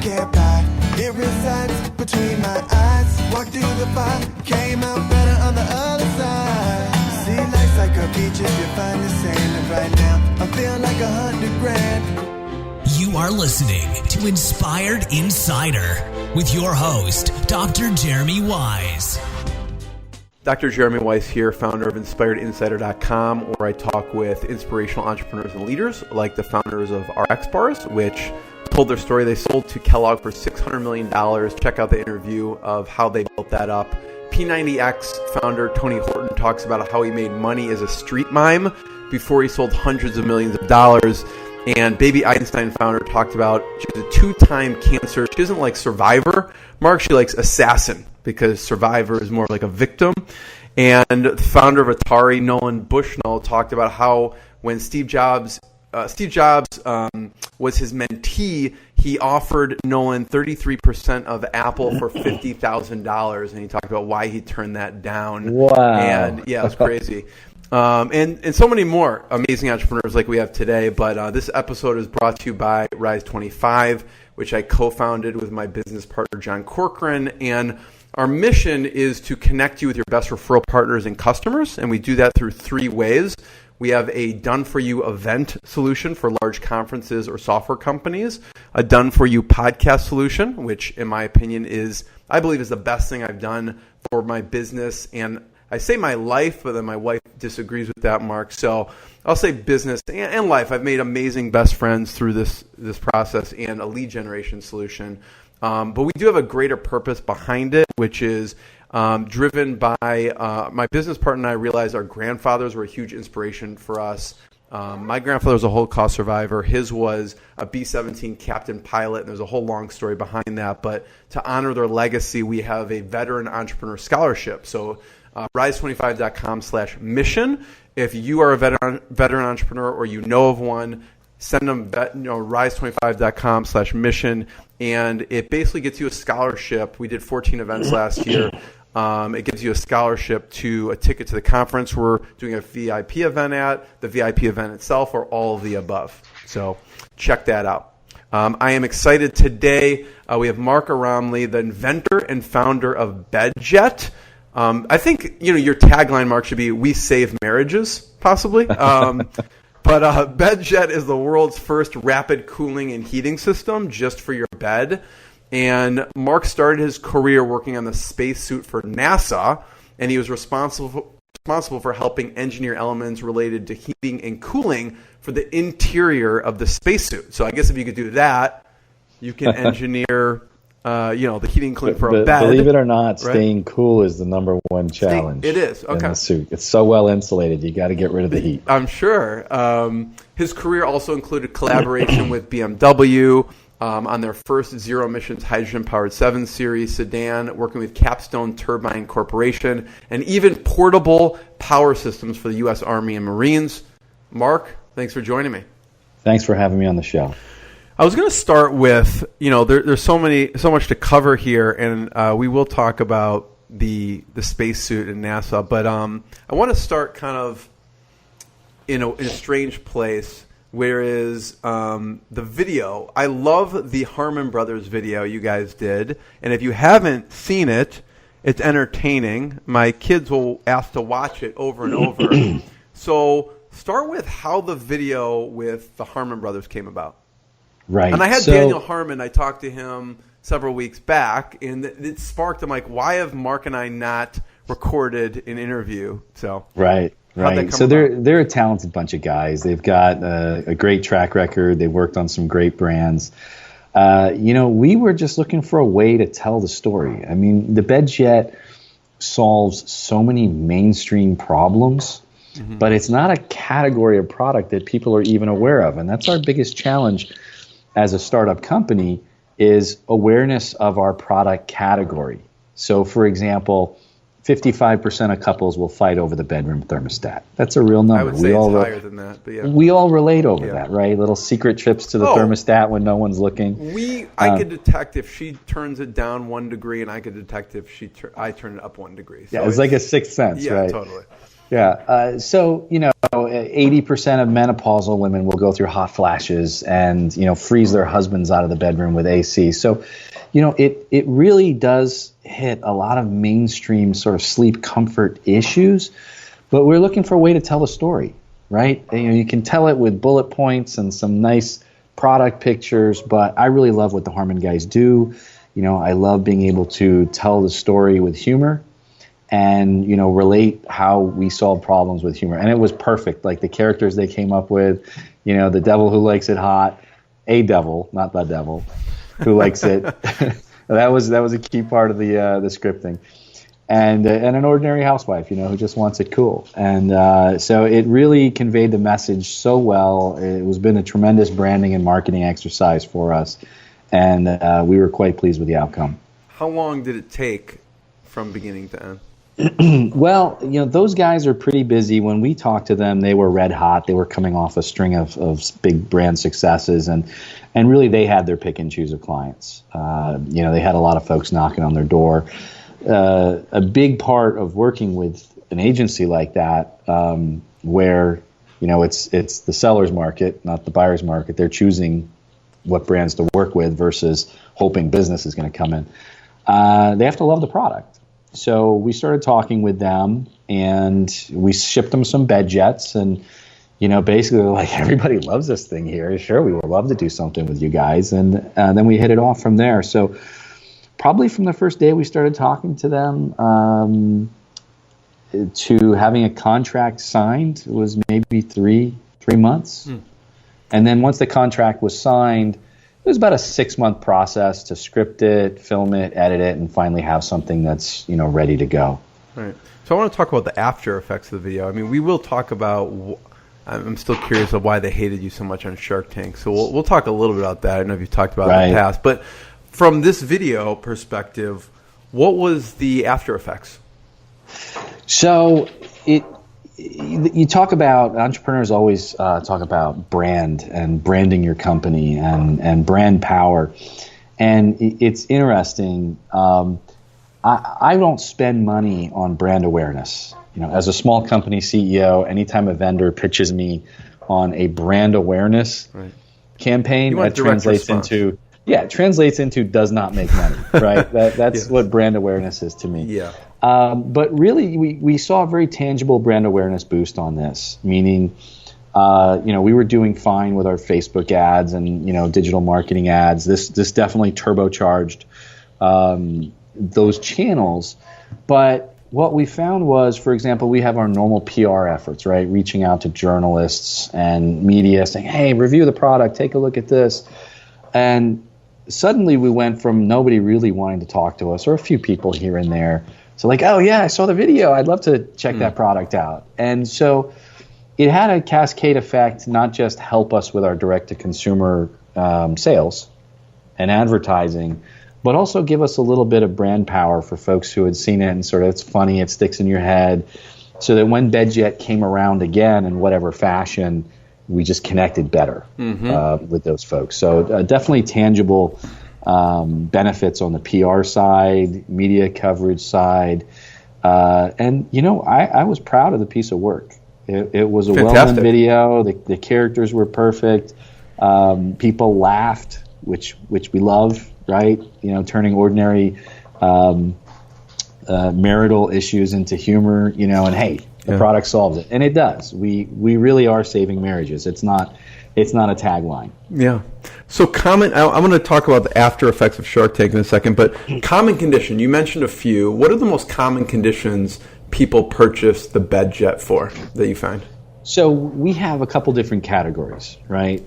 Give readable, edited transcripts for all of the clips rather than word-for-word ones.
can't buy. It resides between my eyes. Walked through the fire, came out better on the other side. See, life's like a beach if you find the sand. And right now, I feel like $100,000. You are listening to Inspired Insider with your host, Dr. Jeremy Wise. Dr. Jeremy Wise here, founder of InspiredInsider.com, where I talk with inspirational entrepreneurs and leaders like the founders of RX Bars, which told their story. They sold to Kellogg for $600 million. Check out the interview of how they built that up. P90X founder Tony Horton talks about how he made money as a street mime before he sold hundreds of millions of dollars. And Baby Einstein founder talked about she's a 2-time cancer. She doesn't like Survivor, Mark. She likes Assassin because Survivor is more like a victim. And the founder of Atari, Nolan Bushnell, talked about how when Steve Jobs was his mentee, he offered Nolan 33% of Apple for $50,000, and he talked about why he turned that down. Wow! And yeah, it's crazy. And so many more amazing entrepreneurs like we have today. But this episode is brought to you by Rise 25, which I co-founded with my business partner, John Corcoran. And our mission is to connect you with your best referral partners and customers. And we do that through 3 ways. We have a done-for-you event solution for large conferences or software companies, a done-for-you podcast solution, which in my opinion I believe is the best thing I've done for my business. And I say my life, but then my wife disagrees with that, Mark. So I'll say business and life. I've made amazing best friends through this process, and a lead generation solution. But we do have a greater purpose behind it, which is driven by my business partner and I realized our grandfathers were a huge inspiration for us. My grandfather was a Holocaust survivor. His was a B-17 captain pilot, and there's a whole long story behind that. But to honor their legacy, we have a veteran entrepreneur scholarship. So rise25.com/mission. If you are a veteran entrepreneur or you know of one, send them rise25.com/mission, and it basically gets you a scholarship. We did 14 events last year. It gives you a scholarship to a ticket to the conference we're doing a VIP event at, the VIP event itself, or all of the above. So check that out. I am excited today. We have Mark Aramli, the inventor and founder of BedJet. I think your tagline, Mark, should be "We save marriages," possibly. But BedJet is the world's first rapid cooling and heating system just for your bed. And Mark started his career working on the spacesuit for NASA, and he was responsible for helping engineer elements related to heating and cooling for the interior of the spacesuit. So I guess if you could do that, you can engineer the heating and cooling for a bed. Believe it or not, right? Staying cool is the number one challenge. It is. Okay. In the suit. It's so well insulated, you got to get rid of the heat. I'm sure. His career also included collaboration with BMW on their first zero-emissions hydrogen-powered 7 Series sedan, working with Capstone Turbine Corporation, and even portable power systems for the U.S. Army and Marines. Mark, thanks for joining me. Thanks for having me on the show. I was going to start with, there's so much to cover here, and we will talk about the spacesuit and NASA, but I want to start kind of in a strange place, whereas the video, I love the Harmon brothers video you guys did, and if you haven't seen it, it's entertaining. My kids will ask to watch it over and over. So start with how the video with the Harmon brothers came about. Right. And I had Daniel Harmon. I talked to him several weeks back, and it sparked. I'm like, why have Mark and I not recorded an interview? So right. So they're a talented bunch of guys. They've got a great track record. They've worked on some great brands. We were just looking for a way to tell the story. I mean, the BedJet solves so many mainstream problems, but it's not a category of product that people are even aware of, and that's our biggest challenge as a startup company is awareness of our product category. So, for example, 55% of couples will fight over the bedroom thermostat. That's a real number. I would say it's higher than that, but yeah. We all relate over that, right? Little secret trips to the thermostat when no one's looking. I could detect if she turns it down 1 degree, and I could detect if I turn it up 1 degree. So it's like a sixth sense, right? Yeah, totally. Yeah. So, 80% of menopausal women will go through hot flashes and, freeze their husbands out of the bedroom with AC. So, it really does hit a lot of mainstream sort of sleep comfort issues, but we're looking for a way to tell the story, right? You can tell it with bullet points and some nice product pictures, but I really love what the Harmon guys do. I love being able to tell the story with humor and, relate how we solve problems with humor. And it was perfect. Like the characters they came up with, the devil who likes it hot, a devil, not the devil, who likes it. That was a key part of the scripting. And an ordinary housewife, who just wants it cool. And so it really conveyed the message so well. It has been a tremendous branding and marketing exercise for us. And we were quite pleased with the outcome. How long did it take from beginning to end? Well, those guys are pretty busy. When we talked to them, they were red hot. They were coming off a string of big brand successes, and really they had their pick and choose of clients. They had a lot of folks knocking on their door. A big part of working with an agency like that, where it's the seller's market, not the buyer's market. They're choosing what brands to work with versus hoping business is going to come in. They have to love the product. So we started talking with them, and we shipped them some BedJets, and basically they're like, everybody loves this thing here. Sure, we would love to do something with you guys, and then we hit it off from there. So probably from the first day we started talking to them to having a contract signed was maybe three months, and then once the contract was signed, it was about a 6-month process to script it, film it, edit it, and finally have something that's ready to go. Right. So I want to talk about the after effects of the video. I mean, we will talk about. I'm still curious of why they hated you so much on Shark Tank. So we'll talk a little bit about that. I don't know if you've talked about it in the past, but from this video perspective, what was the after effects? So you talk about, entrepreneurs always talk about brand and branding your company and brand power. And it's interesting. I don't spend money on brand awareness. As a small company CEO, anytime a vendor pitches me on a brand awareness campaign, that translates into does not make money, right? That's what brand awareness is to me. Yeah. But really, we saw a very tangible brand awareness boost on this, meaning, we were doing fine with our Facebook ads and, digital marketing ads. This definitely turbocharged those channels. But what we found was, for example, we have our normal PR efforts, right? Reaching out to journalists and media saying, hey, review the product, take a look at this. And suddenly we went from nobody really wanting to talk to us, or a few people here and there, so like, oh yeah, I saw the video, I'd love to check that product out. And so it had a cascade effect, not just help us with our direct-to-consumer sales and advertising, but also give us a little bit of brand power for folks who had seen it and sort of, it's funny, it sticks in your head, so that when BedJet came around again in whatever fashion, we just connected better with those folks. So definitely tangible benefits on the PR side, media coverage side. And, I was proud of the piece of work. It was a well-done video. The characters were perfect. People laughed, which we love, right? Turning ordinary marital issues into humor, and hey, the product solves it. And it does. We really are saving marriages. It's not a tagline. Yeah. So I'm going to talk about the after effects of Shark Tank in a second, but common condition, you mentioned a few. What are the most common conditions people purchase the BedJet for that you find? So we have a couple different categories, right?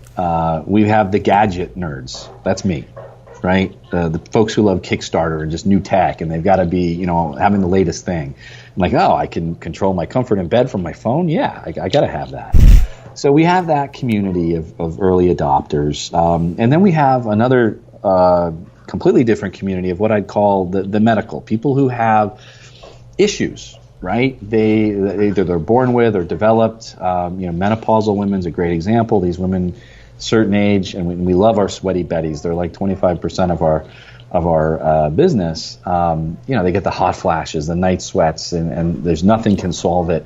We have the gadget nerds. That's me, right? The folks who love Kickstarter and just new tech, and they've got to be, having the latest thing. I'm like, oh, I can control my comfort in bed from my phone? Yeah, I got to have that. So we have that community of early adopters. And then we have another completely different community of what I'd call the medical, people who have issues, right? They either they're born with or developed. Menopausal women's a great example. These women, certain age, and we love our sweaty Betties. They're like 25% of our business. They get the hot flashes, the night sweats, and there's nothing can solve it.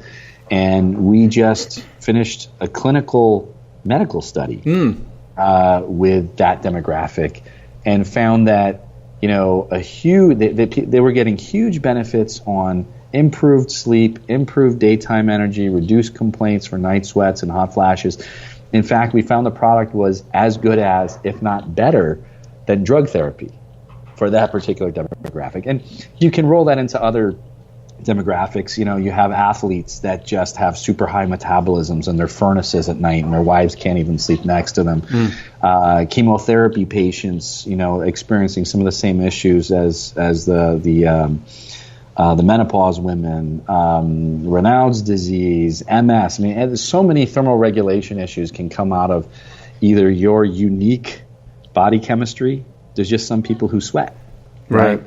And we just finished a clinical medical study with that demographic, and found that they were getting huge benefits on improved sleep, improved daytime energy, reduced complaints for night sweats and hot flashes. In fact, we found the product was as good as, if not better, than drug therapy for that particular demographic. And you can roll that into other demographics. You have athletes that just have super high metabolisms and they're furnaces at night and their wives can't even sleep next to them. Chemotherapy patients, experiencing some of the same issues as the menopause women, Raynaud's disease, MS. I mean, there's so many thermoregulation issues can come out of either your unique body chemistry. There's just some people who sweat, right?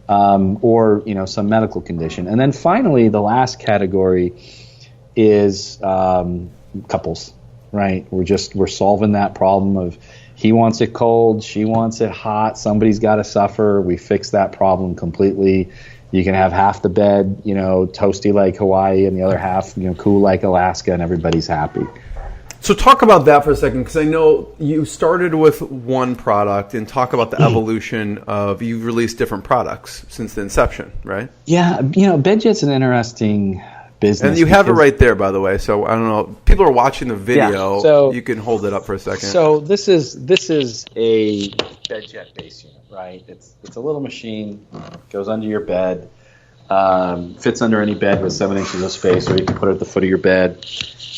Or some medical condition. And then finally, the last category is couples, right? We're solving that problem of he wants it cold, she wants it hot, somebody's got to suffer. We fix that problem completely. You can have half the bed, toasty like Hawaii, and the other half, cool like Alaska, and everybody's happy. So talk about that for a second, because I know you started with one product, and talk about the evolution of, you've released different products since the inception, right? Yeah, BedJet's an interesting business. And you have it right there, by the way. So I don't know, people are watching the video. So you can hold it up for a second. So this is a BedJet base unit, right? It's a little machine, goes under your bed, fits under any bed with 7 inches of space, or you can put it at the foot of your bed.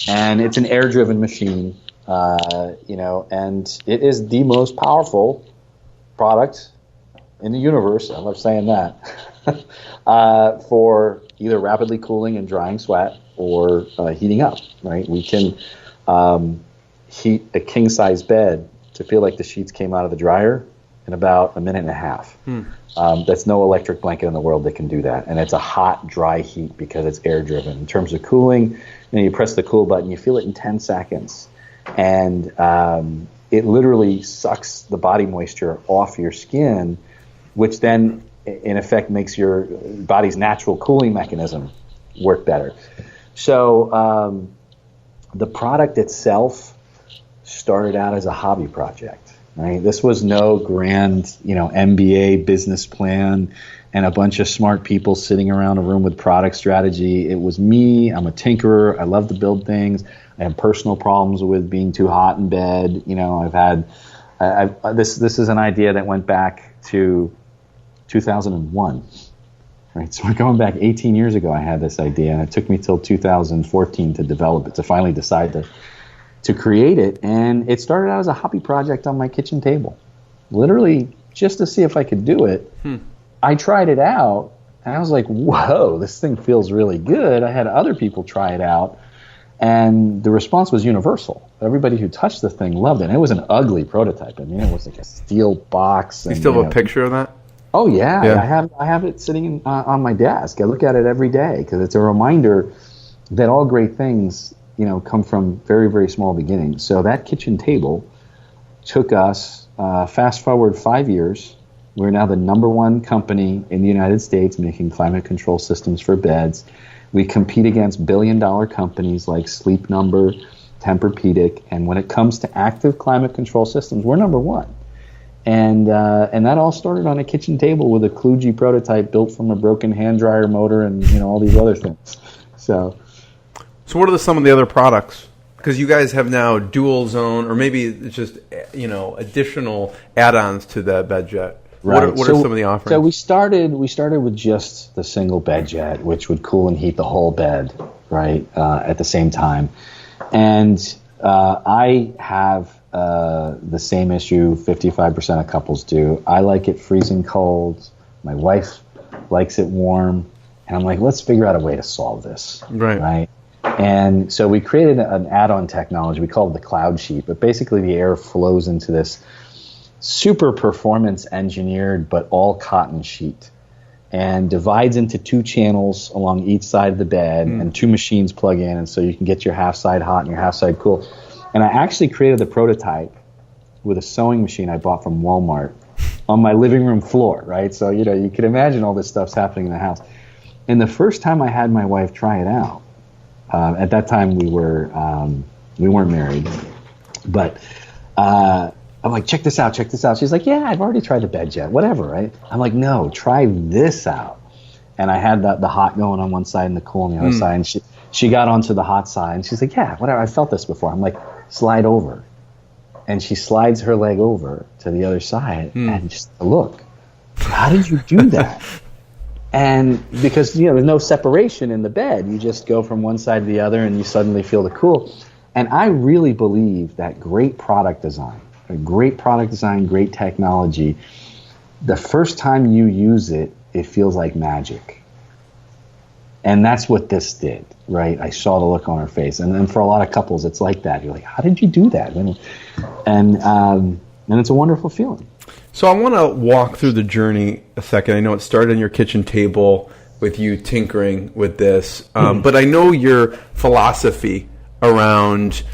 And it's an air-driven machine, and it is the most powerful product in the universe. I love saying that. For either rapidly cooling and drying sweat or heating up, right? We can heat a king-size bed to feel like the sheets came out of the dryer in about a minute and a half. That's no electric blanket in the world that can do that. And it's a hot, dry heat because it's air-driven. In terms of cooling, you press the cool button, you feel it in 10 seconds. And it literally sucks the body moisture off your skin, which then, in effect, makes your body's natural cooling mechanism work better. So the product itself started out as a hobby project. Right? This was no grand, MBA business plan and a bunch of smart people sitting around a room with product strategy. It was me. I'm a tinkerer. I love to build things. I have personal problems with being too hot in bed. This is an idea that went back to 2001. Right? So we're going back 18 years ago. I had this idea, and it took me till 2014 to develop it, to finally decide to create it. And it started out as a hobby project on my kitchen table, literally just to see if I could do it. I tried it out, and I was like, whoa, this thing feels really good. I had other people try it out, and the response was universal. Everybody who touched the thing loved it. And it was an ugly prototype. I mean, it was like a steel box. You still have a picture of that? Oh, yeah. I have it sitting on my desk. I look at it every day because it's a reminder that all great things come from very, very small beginnings. So that kitchen table took us, fast forward 5 years, we're now the number one company in the United States making climate control systems for beds. We compete against billion-dollar companies like Sleep Number, Tempur-Pedic, and when it comes to active climate control systems, we're number one. And that all started on a kitchen table with a kludgy prototype built from a broken hand dryer motor and all these other things. So what are some of the other products? Because you guys have now dual zone, or maybe it's just additional add-ons to the BedJet. Right. What are some of the offerings? So we started with just the single BedJet, which would cool and heat the whole bed, right, at the same time. And I have the same issue 55% of couples do. I like it freezing cold. My wife likes it warm. And I'm like, let's figure out a way to solve this. Right? And so we created an add-on technology. We call it the cloud sheet. But basically the air flows into this super performance engineered but all cotton sheet and divides into two channels along each side of the bed, and two machines plug in, and so you can get your half side hot and your half side cool. And I actually created the prototype with a sewing machine I bought from Walmart on my living room floor, right? So, you can imagine all this stuff's happening in the house. And the first time I had my wife try it out, At that time, we weren't married, but I'm like, check this out. She's like, yeah, I've already tried the BedJet, whatever, right? I'm like, no, try this out. And I had the hot going on one side and the cool on the other side, and she got onto the hot side, and she's like, yeah, whatever, I felt this before. I'm like, slide over. And she slides her leg over to the other side, and just look, how did you do that? And because, there's no separation in the bed, you just go from one side to the other, and you suddenly feel the cool. And I really believe that great product design, great technology, the first time you use it, it feels like magic. And that's what this did, right? I saw the look on her face. And then for a lot of couples, it's like that. You're like, how did you do that? And it's a wonderful feeling. So I want to walk through the journey a second. I know it started on your kitchen table with you tinkering with this, but I know your philosophy around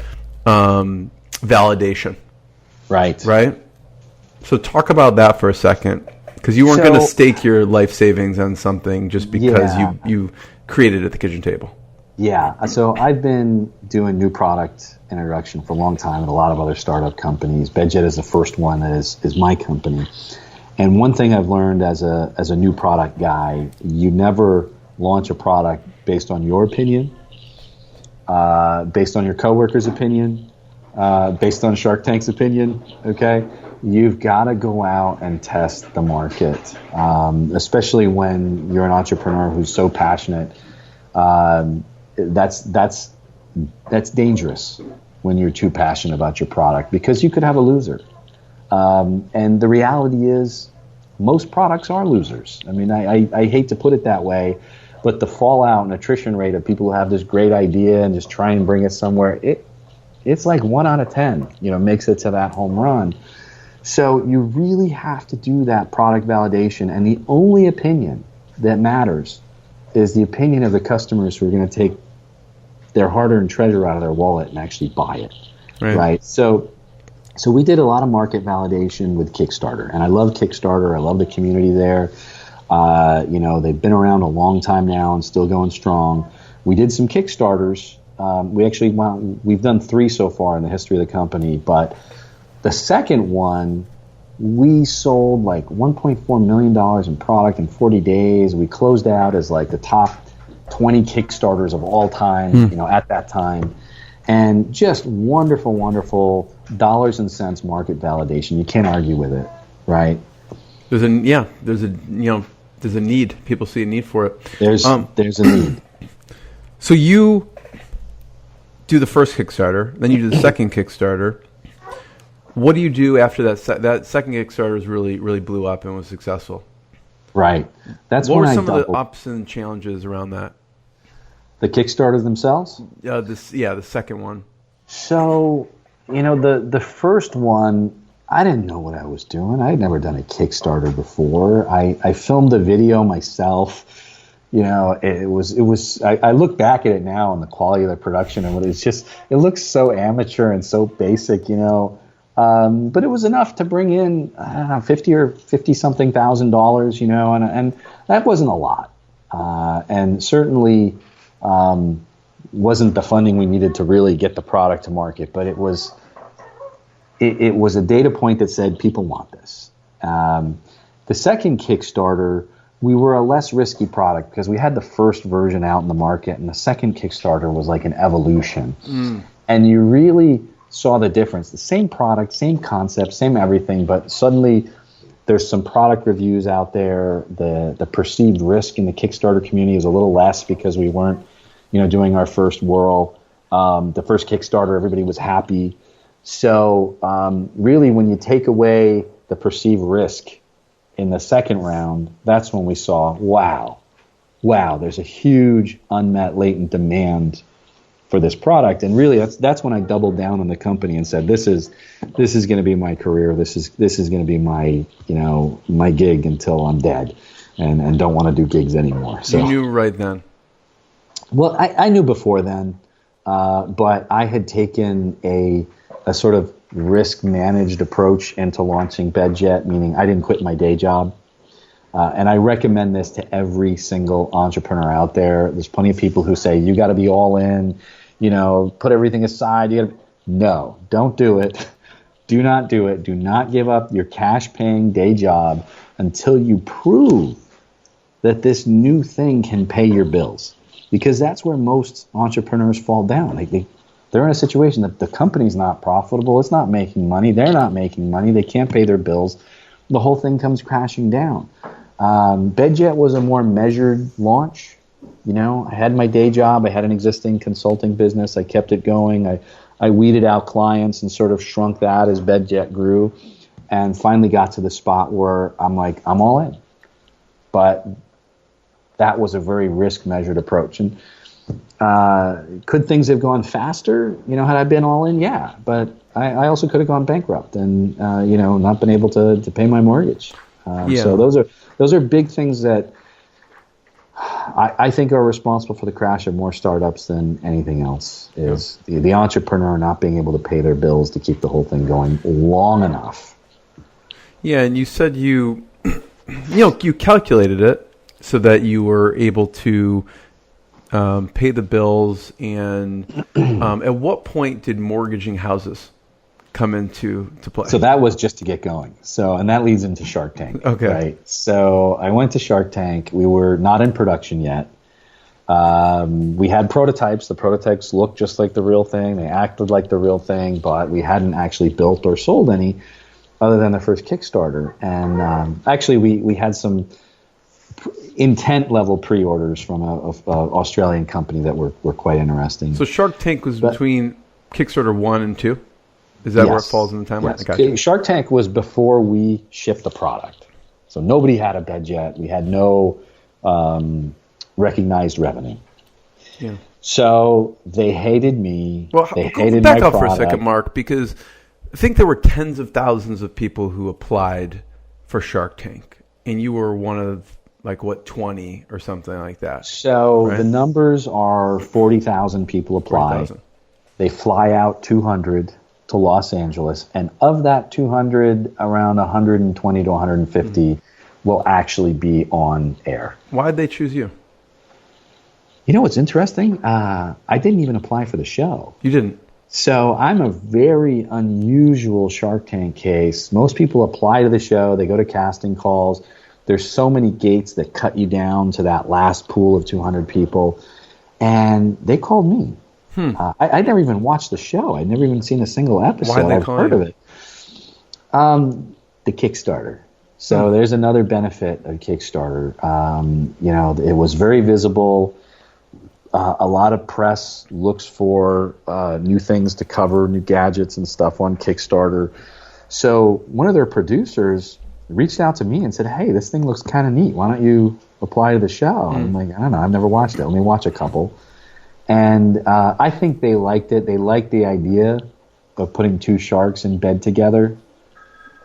validation. Right? So talk about that for a second, because you weren't going to stake your life savings on something just because you created it at the kitchen table. Yeah. So I've been doing new product introduction for a long time at a lot of other startup companies. BedJet is the first one that is my company. And one thing I've learned as a new product guy, you never launch a product based on your opinion, based on your coworker's opinion, based on Shark Tank's opinion, okay? You've got to go out and test the market, especially when you're an entrepreneur who's so passionate. That's dangerous when you're too passionate about your product, because you could have a loser. And the reality is, most products are losers. I mean, I hate to put it that way, but the fallout and attrition rate of people who have this great idea and just try and bring it somewhere, it's like 1 out of 10, makes it to that home run. So you really have to do that product validation, and the only opinion that matters is the opinion of the customers who are going to take their hard-earned treasure out of their wallet and actually buy it, right? So we did a lot of market validation with Kickstarter, and I love Kickstarter. I love the community there. They've been around a long time now and still going strong. We did some Kickstarters. We've done 3 so far in the history of the company, but the second one, we sold like $1.4 million in product in 40 days. We closed out as like the top 20 Kickstarters of all time, at that time. And just wonderful, wonderful dollars and cents market validation. You can't argue with it, right? There's a need. People see a need for it. There's a need. So you do the first Kickstarter, then you do the second Kickstarter. What do you do after that? That second Kickstarter really blew up and was successful. Right. That's what when were some of the ups and challenges around that? The Kickstarters themselves? The second one. So, the first one, I didn't know what I was doing. I had never done a Kickstarter before. I filmed a video myself. It was. I look back at it now and the quality of the production and it looks so amateur and so basic, But it was enough to bring in, I don't know, $50 something thousand, and that wasn't a lot. And certainly wasn't the funding we needed to really get the product to market, but it was a data point that said people want this. The second Kickstarter, we were a less risky product because we had the first version out in the market, and the second Kickstarter was like an evolution. And you really saw the difference. The same product, same concept, same everything, but suddenly there's some product reviews out there. The perceived risk in the Kickstarter community is a little less because we weren't, doing our first whirl. The first Kickstarter, everybody was happy. So really, when you take away the perceived risk in the second round, that's when we saw, wow, there's a huge unmet latent demand for this product. And really, that's when I doubled down on the company and said, this is going to be my career. This is going to be my my gig until I'm dead, and don't want to do gigs anymore. So you knew right then. Well, I knew before then, but I had taken a sort of risk-managed approach into launching BedJet, meaning I didn't quit my day job. And I recommend this to every single entrepreneur out there. There's plenty of people who say, you got to be all in, put everything aside. No, don't do it. Do not do it. Do not give up your cash-paying day job until you prove that this new thing can pay your bills. Because that's where most entrepreneurs fall down. They're in a situation that the company's not profitable. It's not making money. They're not making money. They can't pay their bills. The whole thing comes crashing down. BedJet was a more measured launch. I had my day job. I had an existing consulting business. I kept it going. I weeded out clients and sort of shrunk that as BedJet grew, and finally got to the spot where I'm like, I'm all in. But that was a very risk-measured approach. And could things have gone faster? Had I been all in? Yeah. But I also could have gone bankrupt and not been able to pay my mortgage. So those are big things that I think are responsible for the crash of more startups than anything else. Is the entrepreneur not being able to pay their bills to keep the whole thing going long enough. Yeah, and you said you calculated it so that you were able to pay the bills. And at what point did mortgaging houses come into play? So that was just to get going. And that leads into Shark Tank. Okay. Right. So I went to Shark Tank. We were not in production yet. We had prototypes. The prototypes looked just like the real thing. They acted like the real thing, but we hadn't actually built or sold any other than the first Kickstarter. And actually, we had some intent level pre-orders from a Australian company that were quite interesting. So Shark Tank was between Kickstarter 1 and 2? Is that where it falls in the timeline? Yes. Gotcha. Shark Tank was before we shipped the product. So nobody had a BedJet. We had no recognized revenue. Yeah. So they hated me. Well, they hated back my up product. for a second, Mark, because I think there were tens of thousands of people who applied for Shark Tank, and you were one of 20 or something like that. So right? The numbers are 40,000 people apply. 40,000. They fly out 200 to Los Angeles, and of that 200, around 120 to 150 will actually be on air. Why did they choose you? What's interesting? I didn't even apply for the show. You didn't? So I'm a very unusual Shark Tank case. Most people apply to the show. They go to casting calls. There's so many gates that cut you down to that last pool of 200 people. And they called me. I never even watched the show. I'd never even seen a single episode. Why did they I've call heard you? of it. The Kickstarter. So there's another benefit of Kickstarter. It was very visible. A lot of press looks for new things to cover, new gadgets and stuff on Kickstarter. So one of their producers reached out to me and said, hey, this thing looks kind of neat. Why don't you apply to the show? And I'm like, I don't know. I've never watched it. Let me watch a couple. And I think they liked it. They liked the idea of putting two sharks in bed together,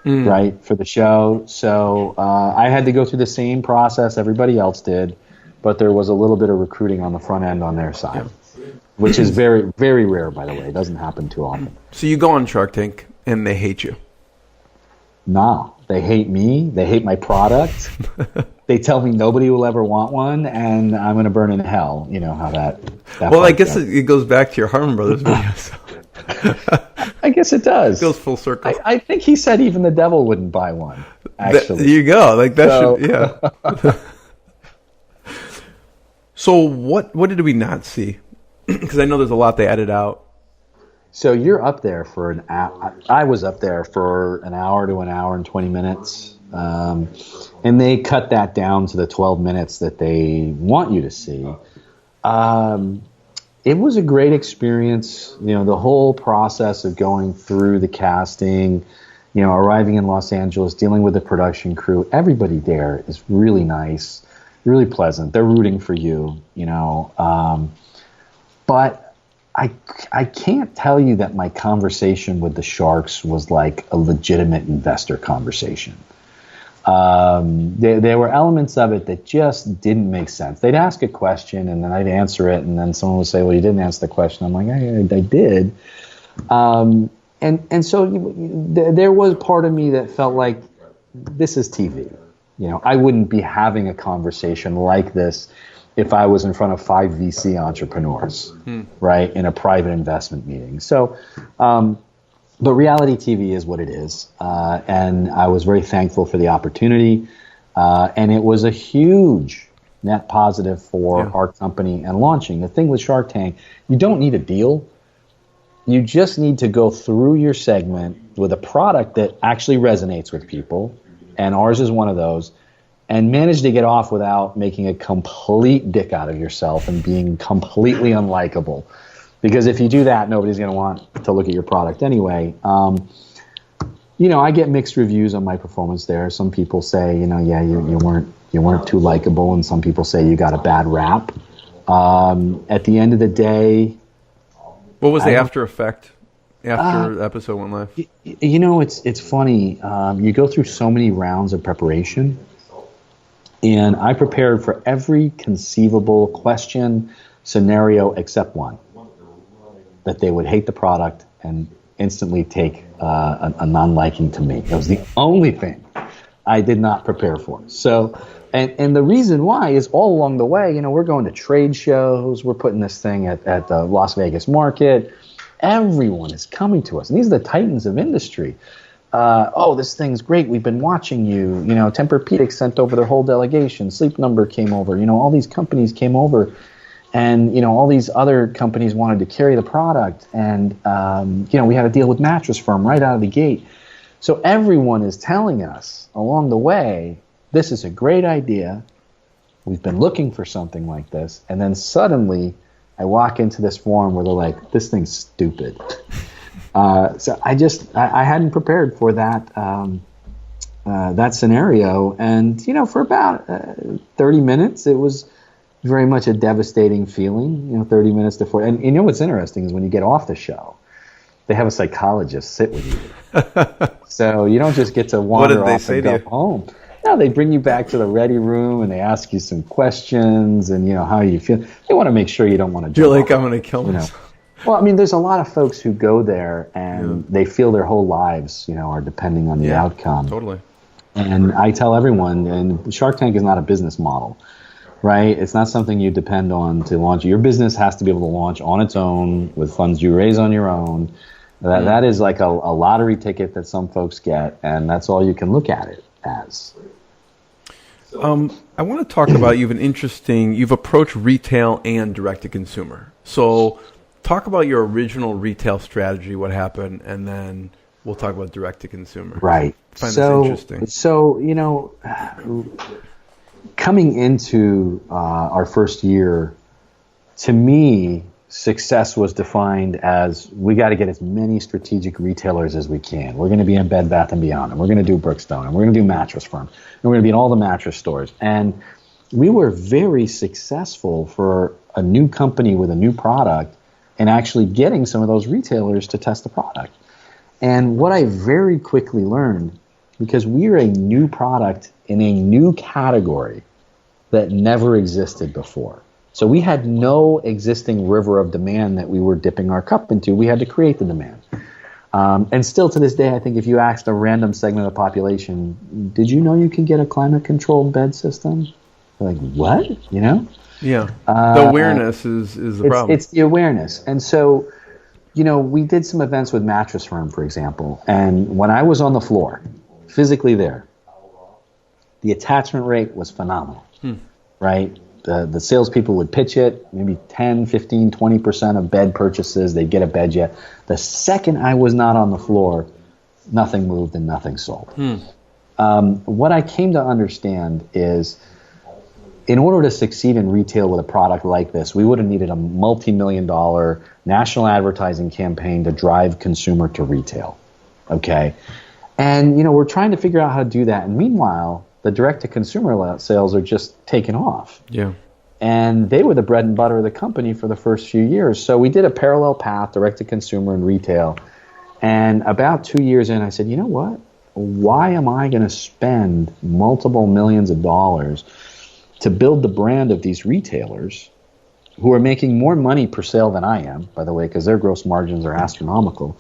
right, for the show. So I had to go through the same process everybody else did, but there was a little bit of recruiting on the front end on their side, which is very, very rare, by the way. It doesn't happen too often. So you go on Shark Tank, and they hate you. No, they hate me. They hate my product. They tell me nobody will ever want one, and I'm going to burn in hell. You know how that well, I guess it goes back to your Harmon Brothers video. So. I guess it does. It goes full circle. I think he said even the devil wouldn't buy one, actually. There you go. Yeah. So what did we not see? Because I know there's a lot they edited out. So you're up there for an hour. I was up there for an hour to an hour and 20 minutes. And they cut that down to the 12 minutes that they want you to see. It was a great experience. The whole process of going through the casting, arriving in Los Angeles, dealing with the production crew. Everybody there is really nice, really pleasant. They're rooting for you, but I can't tell you that my conversation with the sharks was like a legitimate investor conversation. There were elements of it that just didn't make sense. They'd ask a question, and then I'd answer it, and then someone would say, well, you didn't answer the question. I'm like, I did. And so there was part of me that felt like this is TV. I wouldn't be having a conversation like this if I was in front of 5 VC entrepreneurs, right, in a private investment meeting. So, but reality TV is what it is. And I was very thankful for the opportunity. And it was a huge net positive for our company and launching. The thing with Shark Tank, you don't need a deal. You just need to go through your segment with a product that actually resonates with people, and ours is one of those, and manage to get off without making a complete dick out of yourself and being completely unlikable. Because if you do that, nobody's going to want to look at your product anyway. I get mixed reviews on my performance there. Some people say, you weren't too likable, and some people say you got a bad rap. At the end of the day, what was the after effect after the episode went live? It's funny. You go through so many rounds of preparation, and I prepared for every conceivable question, scenario, except one. That they would hate the product and instantly take a non-liking to me. That was the only thing I did not prepare for. So, and the reason why is all along the way, we're going to trade shows, we're putting this thing at the Las Vegas market. Everyone is coming to us. And these are the titans of industry. This thing's great. We've been watching you. Tempur-Pedic sent over their whole delegation. Sleep Number came over. All these companies came over. And, all these other companies wanted to carry the product. And, we had to deal with Mattress Firm right out of the gate. So everyone is telling us along the way, this is a great idea. We've been looking for something like this. And then suddenly I walk into this forum where they're like, this thing's stupid. So I hadn't prepared for that that scenario. And, for about 30 minutes, it was very much a devastating feeling, 30 minutes to 40. And what's interesting is when you get off the show, they have a psychologist sit with you. So you don't just get to wander off and go home. No, they bring you back to the ready room and they ask you some questions and, how you feel. They want to make sure you don't want to jump You're like, off, I'm going to kill myself. Well, there's a lot of folks who go there and they feel their whole lives, are depending on the outcome. Totally. And I tell everyone, and Shark Tank is not a business model. Right? It's not something you depend on to launch. Your business has to be able to launch on its own with funds you raise on your own. That is like a lottery ticket that some folks get, and that's all you can look at it as. I want to talk about you've approached retail and direct-to-consumer. So talk about your original retail strategy, what happened, and then we'll talk about direct-to-consumer. Right. I find this interesting. So, coming into our first year, to me, success was defined as we got to get as many strategic retailers as we can. We're going to be in Bed Bath & Beyond, and we're going to do Brookstone, and we're going to do Mattress Firm, and we're going to be in all the mattress stores. And we were very successful for a new company with a new product and actually getting some of those retailers to test the product. And what I very quickly learned, because we are a new product in a new category that never existed before. So we had no existing river of demand that we were dipping our cup into. We had to create the demand. And still to this day, I think if you asked a random segment of the population, did you know you can get a climate-controlled bed system? They're like, what? Yeah. The awareness is the problem. It's the awareness. And so, we did some events with Mattress Firm, for example. And when I was on the floor, physically there, the attachment rate was phenomenal, right? The salespeople would pitch it, maybe 10, 15, 20% of bed purchases, they'd get a BedJet. The second I was not on the floor, nothing moved and nothing sold. What I came to understand is in order to succeed in retail with a product like this, we would have needed a multi-million-dollar national advertising campaign to drive consumer to retail, okay? And, we're trying to figure out how to do that. And meanwhile, the direct-to-consumer sales are just taking off. Yeah. And they were the bread and butter of the company for the first few years. So we did a parallel path, direct-to-consumer and retail. And about 2 years in, I said, you know what? Why am I going to spend multiple millions of dollars to build the brand of these retailers who are making more money per sale than I am, by the way, because their gross margins are astronomical,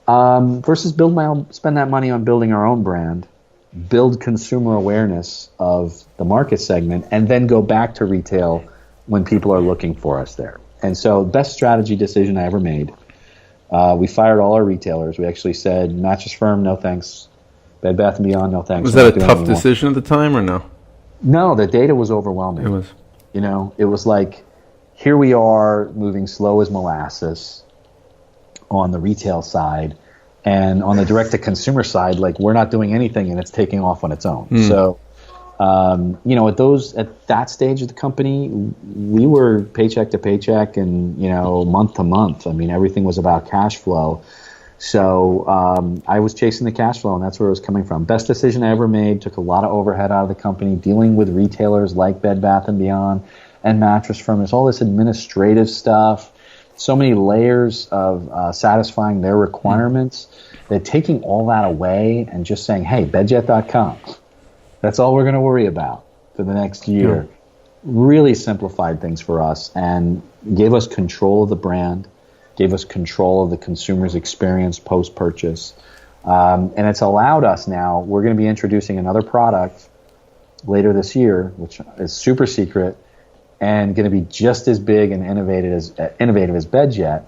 versus spend that money on building our own brand build consumer awareness of the market segment, and then go back to retail when people are looking for us there. And so, best strategy decision I ever made. We fired all our retailers. We actually said, Mattress Firm, no thanks. Bed Bath & Beyond, no thanks. Was that a tough decision at the time or no? No, the data was overwhelming. It was. It was like, here we are moving slow as molasses on the retail side, and on the direct-to-consumer side, like, we're not doing anything and it's taking off on its own. So, at that stage of the company, we were paycheck to paycheck and, month to month. I mean, everything was about cash flow. So I was chasing the cash flow, and that's where it was coming from. Best decision I ever made. Took a lot of overhead out of the company, dealing with retailers like Bed Bath & Beyond and Mattress Firm. There's all this administrative stuff, so many layers of satisfying their requirements, that taking all that away and just saying, hey, BedJet.com, that's all we're going to worry about for the next year, really simplified things for us and gave us control of the brand, gave us control of the consumer's experience post-purchase. And it's allowed us now, we're going to be introducing another product later this year, which is super secret and going to be just as big and innovative as BedJet.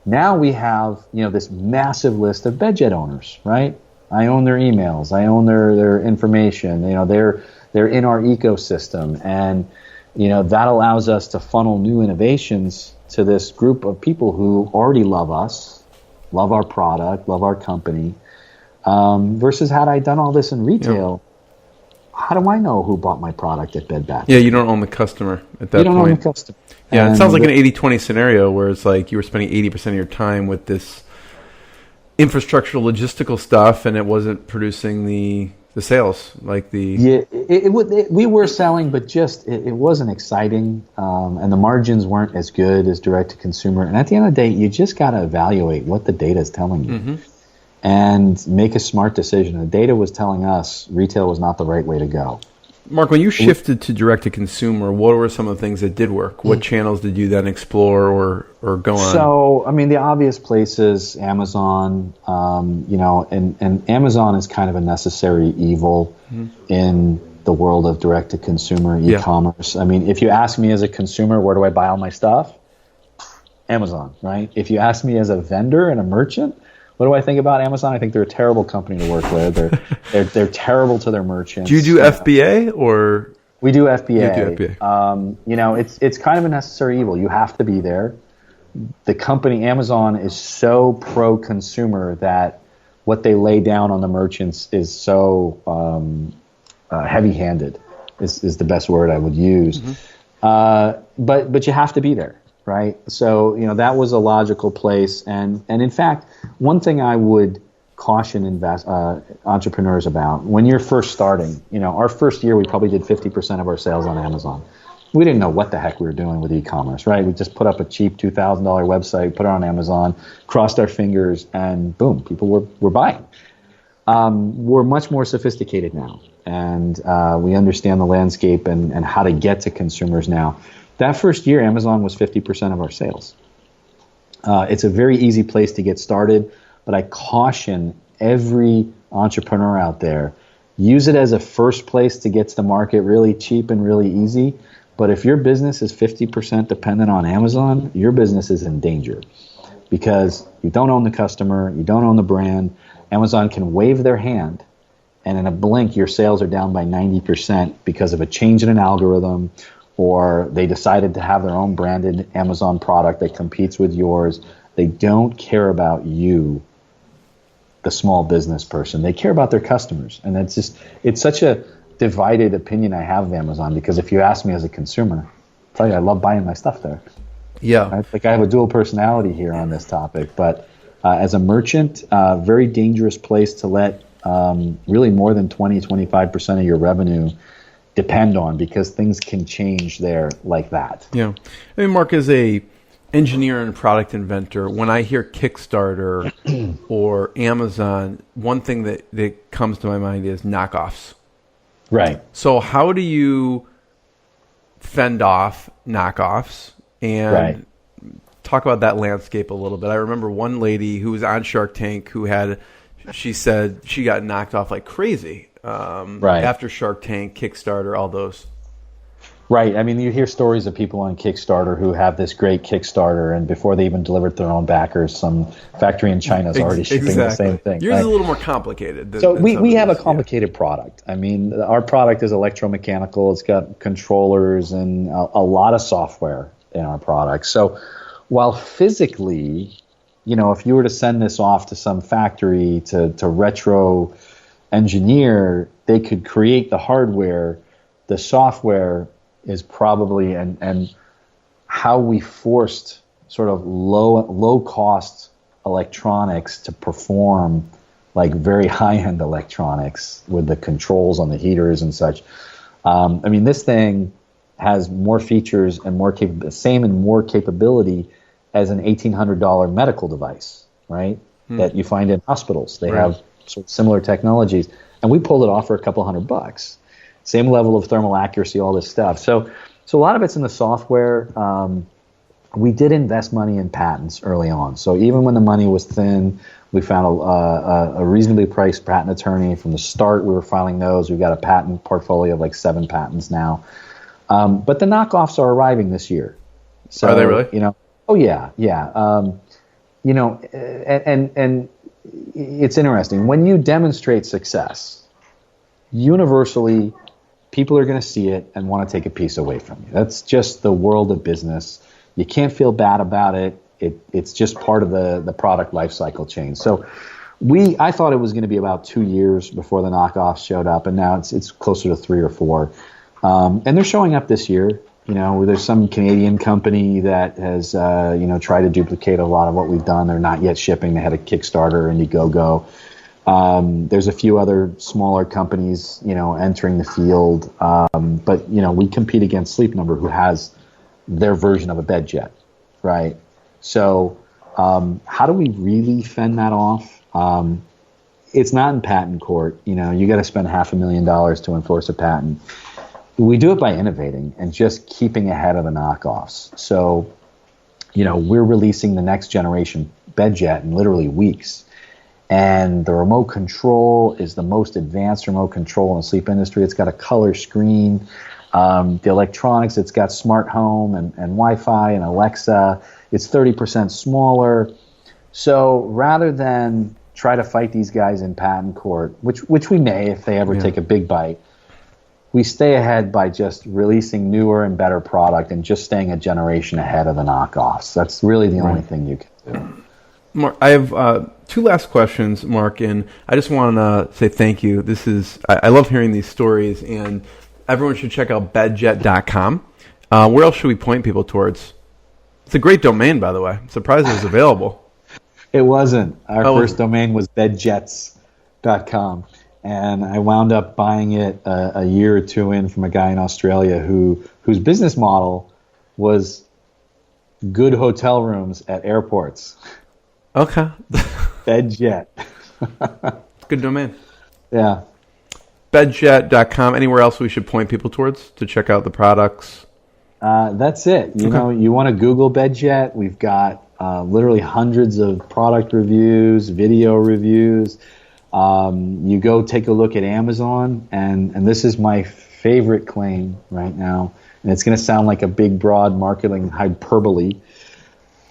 Now we have, this massive list of BedJet owners, right? I own their emails. I own their information. They're in our ecosystem. And, that allows us to funnel new innovations to this group of people who already love us, love our product, love our company, versus had I done all this in retail, how do I know who bought my product at Bed Bath? Yeah, you don't own the customer at that point. You don't own the customer. Yeah, it sounds like an 80-20 scenario where it's like you were spending 80% of your time with this infrastructural logistical stuff and it wasn't producing the sales, like the... Yeah, we were selling, but just it wasn't exciting, and the margins weren't as good as direct-to-consumer. And at the end of the day, you just got to evaluate what the data is telling you and make a smart decision. The data was telling us retail was not the right way to go. Mark, when you shifted to direct-to-consumer, what were some of the things that did work? What channels did you then explore or go on? So, the obvious places, Amazon, and Amazon is kind of a necessary evil in the world of direct-to-consumer e-commerce. If you ask me as a consumer, where do I buy all my stuff? Amazon, right? If you ask me as a vendor and a merchant, what do I think about Amazon? I think they're a terrible company to work with. They're terrible to their merchants. Do you do FBA or? We do FBA. You do FBA. It's kind of a necessary evil. You have to be there. The company Amazon is so pro-consumer that what they lay down on the merchants is so heavy-handed. Is the best word I would use. But you have to be there. Right, so that was a logical place, and in fact, one thing I would caution entrepreneurs about when you're first starting. Our first year we probably did 50% of our sales on Amazon. We didn't know what the heck we were doing with e-commerce, right? We just put up a cheap $2,000 website, put it on Amazon, crossed our fingers, and boom, people were buying. We're much more sophisticated now, and we understand the landscape and how to get to consumers now. That first year, Amazon was 50% of our sales. It's a very easy place to get started, but I caution every entrepreneur out there, use it as a first place to get to the market really cheap and really easy. But if your business is 50% dependent on Amazon, your business is in danger because you don't own the customer, you don't own the brand. Amazon can wave their hand, and in a blink, your sales are down by 90% because of a change in an algorithm, or they decided to have their own branded Amazon product that competes with yours. They don't care about you, the small business person. They care about their customers. And it's such a divided opinion I have of Amazon, because if you ask me as a consumer, I'll tell you I love buying my stuff there. Yeah. Right? Like I have a dual personality here on this topic. But as a merchant, very dangerous place to let really more than 20-25% of your revenue depend on, because things can change there like that. Yeah. Mark, as a engineer and product inventor, when I hear Kickstarter or Amazon, one thing that comes to my mind is knockoffs. Right. So how do you fend off knockoffs and talk about that landscape a little bit? I remember one lady who was on Shark Tank she said she got knocked off like crazy. after Shark Tank, Kickstarter, all those. Right. I mean, you hear stories of people on Kickstarter who have this great Kickstarter, and before they even delivered their own backers, some factory in China is already shipping the same thing. Yours is a little more complicated. So we have a complicated product. I mean, our product is electromechanical. It's got controllers and a lot of software in our product. So while physically, if you were to send this off to some factory to retro engineer, they could create the hardware. The software is probably and how we forced sort of low cost electronics to perform like very high end electronics with the controls on the heaters and such. I mean, this thing has more features and more capability as an $1,800 medical device, right? That you find in hospitals. They have sort of similar technologies, and we pulled it off for a couple $100. Same level of thermal accuracy, all this stuff. So a lot of it's in the software. We did invest money in patents early on. So even when the money was thin, we found a reasonably priced patent attorney. From the start, we were filing those. We've got a patent portfolio of like 7 patents now. But the knockoffs are arriving this year. So, are they really? Oh yeah. And it's interesting. When you demonstrate success, universally, people are going to see it and want to take a piece away from you. That's just the world of business. You can't feel bad about it. It's just part of the product life cycle chain. So I thought it was going to be about 2 years before the knockoffs showed up, and now it's closer to 3 or 4. And they're showing up this year. There's some Canadian company that has tried to duplicate a lot of what we've done. They're not yet shipping. They had a Kickstarter, Indiegogo. There's a few other smaller companies, entering the field. But we compete against Sleep Number, who has their version of a BedJet, right? So how do we really fend that off? It's not in patent court. You got to spend $500,000 to enforce a patent. We do it by innovating and just keeping ahead of the knockoffs. So, we're releasing the next generation BedJet in literally weeks. And the remote control is the most advanced remote control in the sleep industry. It's got a color screen. The electronics, it's got smart home and Wi-Fi and Alexa. It's 30% smaller. So rather than try to fight these guys in patent court, which we may if they ever take a big bite, we stay ahead by just releasing newer and better product and just staying a generation ahead of the knockoffs. That's really the only thing you can do. Mark, I have 2 last questions, Mark, and I just want to say thank you. I love hearing these stories, and everyone should check out BedJet.com. Where else should we point people towards? It's a great domain, by the way. I'm surprised it was available. It wasn't. Our first domain was BedJets.com. And I wound up buying it a year or 2 in from a guy in Australia whose business model was good hotel rooms at airports. Okay. BedJet. Good domain. Yeah. BedJet.com. Anywhere else we should point people towards to check out the products? That's it. You want to Google BedJet. We've got literally hundreds of product reviews, video reviews. You go take a look at Amazon, and this is my favorite claim right now, and it's going to sound like a big, broad marketing hyperbole.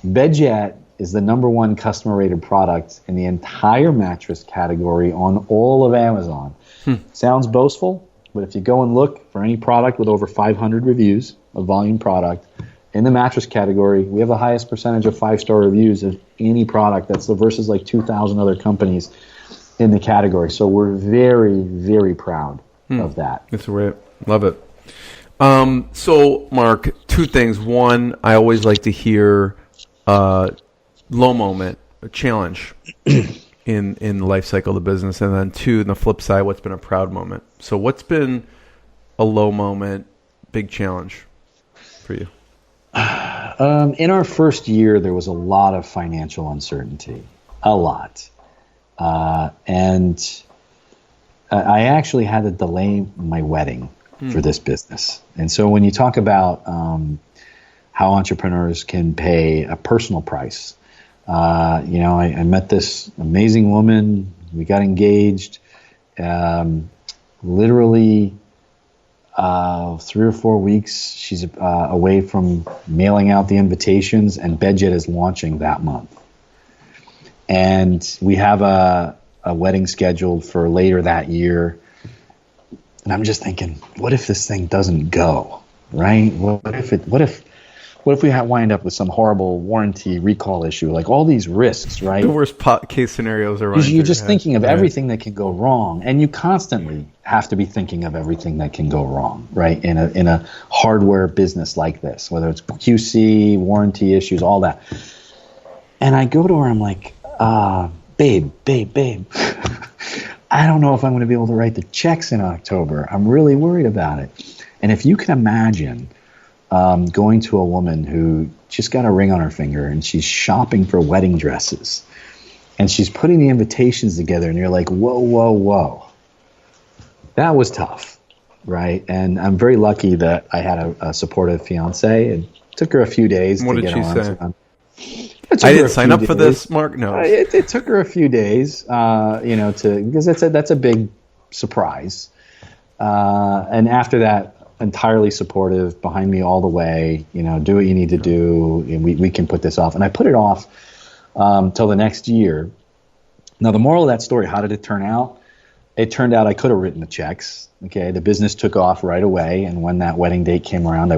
BedJet is the #1 customer-rated product in the entire mattress category on all of Amazon. Sounds boastful, but if you go and look for any product with over 500 reviews, a volume product, in the mattress category, we have the highest percentage of 5-star reviews of any product. That's versus like 2,000 other companies in the category. So we're very, very proud of that. That's great. Love it. So, Mark, 2 things. One, I always like to hear low moment, a challenge in the life cycle of the business. And then 2, on the flip side, what's been a proud moment? So what's been a low moment, big challenge for you? In our first year, there was a lot of financial uncertainty. A lot. And I actually had to delay my wedding for this business. And so when you talk about how entrepreneurs can pay a personal price, I met this amazing woman. We got engaged. literally 3 or 4 weeks. She's away from mailing out the invitations, and BedJet is launching that month. And we have a wedding scheduled for later that year. And I'm just thinking, what if this thing doesn't go, right? What if we wind up with some horrible warranty recall issue? Like all these risks, right? The worst case scenarios are running. You're just thinking of everything that can go wrong, and you constantly have to be thinking of everything that can go wrong, right? In a hardware business like this, whether it's QC, warranty issues, all that. And I go to her, I'm like, babe. I don't know if I'm going to be able to write the checks in October. I'm really worried about it. And if you can imagine going to a woman who just got a ring on her finger and she's shopping for wedding dresses and she's putting the invitations together, and you're like, whoa. That was tough, right? And I'm very lucky that I had a supportive fiance. It took her a few days to get on. What did she say? I didn't sign up for this, Mark. No, it took her a few days, because that's a big surprise. And after that, entirely supportive, behind me all the way. Do what you need to do, and we can put this off. And I put it off till the next year. Now, the moral of that story: how did it turn out? It turned out I could have written the checks. Okay, the business took off right away, and when that wedding date came around, we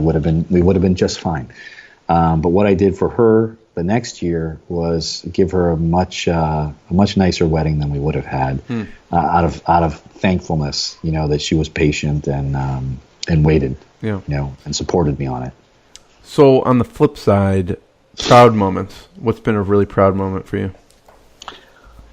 would have been just fine. But what I did for her the next year was give her a much nicer wedding than we would have had, out of thankfulness, that she was patient and waited, and supported me on it. So on the flip side, proud moments. What's been a really proud moment for you?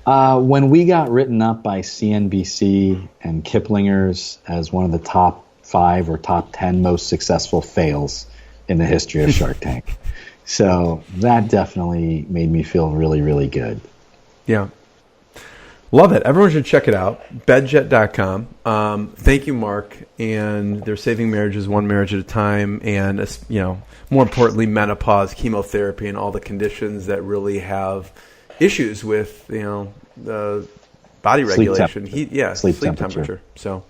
When we got written up by CNBC and Kiplinger's as one of the top 5 or top 10 most successful fails in the history of Shark Tank. So that definitely made me feel really, really good. Yeah. Love it. Everyone should check it out. BedJet.com. Thank you, Mark. And they're saving marriages one marriage at a time. And, more importantly, menopause, chemotherapy, and all the conditions that really have issues with, the body regulation. Sleep temperature. So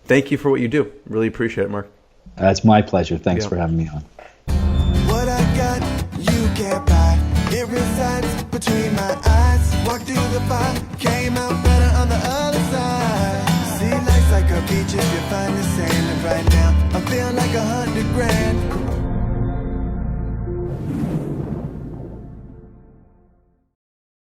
thank you for what you do. Really appreciate it, Mark. It's my pleasure. Thanks for having me on. What I got, you can't buy. It resides between my eyes. Walked through the fire, came out better on the other side. See, life's like a beach if